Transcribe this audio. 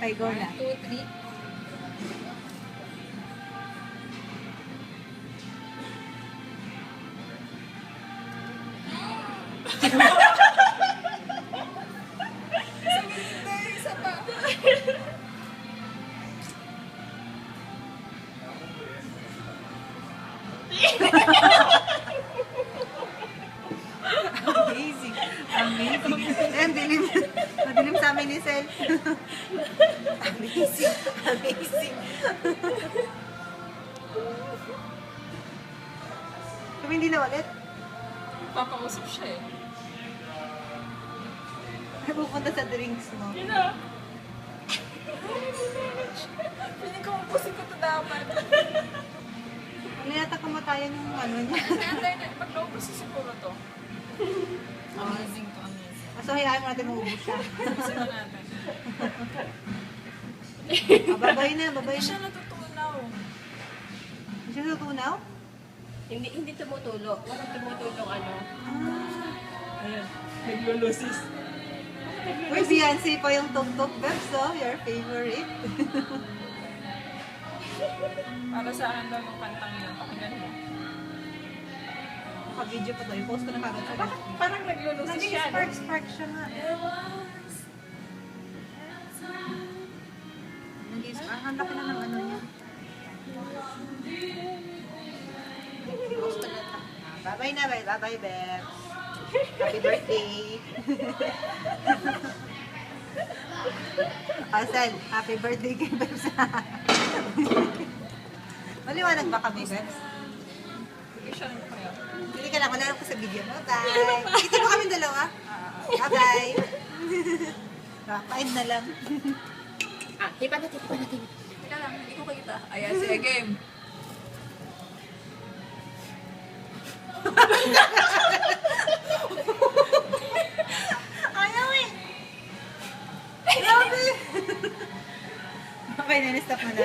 Okay, go na. 1, 2, 3. Isa pa. Amazing. Amazing. Ang dilim. Madilim sa amin ni Sel. Amazing. Amazing. Kami hindi na ulit. Papausap siya eh. Pupunta sa drinks mo. Yun na. Piling ko mapusin ko ito dapat. Ano yata kamatayan yung ano niya? Kaya pag naubos siguro to. Amazing to, amazing. So, hayaan mo natin maubos siya. Ubusin na natin. Babay na, babay Hindi siya na. natutunaw. Hindi siya natutunaw? Hindi tumutulo. Walang tumutulong ano. Ayan. Naglulusis. Uy, Beyonce pa yung Tok-Tok Bebs, oh. Your favorite. Para sa akin daw yung kantang yun. Pakinggan mo. Naka-video pa to. I-post ko na kagad sa Bakit parang naglulusis Naging siya? spark siya nga. Naging spark. Ang laki na ng ano niya. Post ko na ito. Bye-bye na, bye-bye, Bebs. Happy birthday. Asal, happy birthday kay Bebs. Maliwanag ba kami, Bebs? Sige siya rin kaya. Hindi ka lang, wala ko sa video mo. Bye! Kita mo kami dalawa? Bye-bye! Papain na lang. Hipa natin. Teka lang, hindi ko kita. Ayan, sige, game. Ayaw eh! Grabe! Okay na, stop mo na.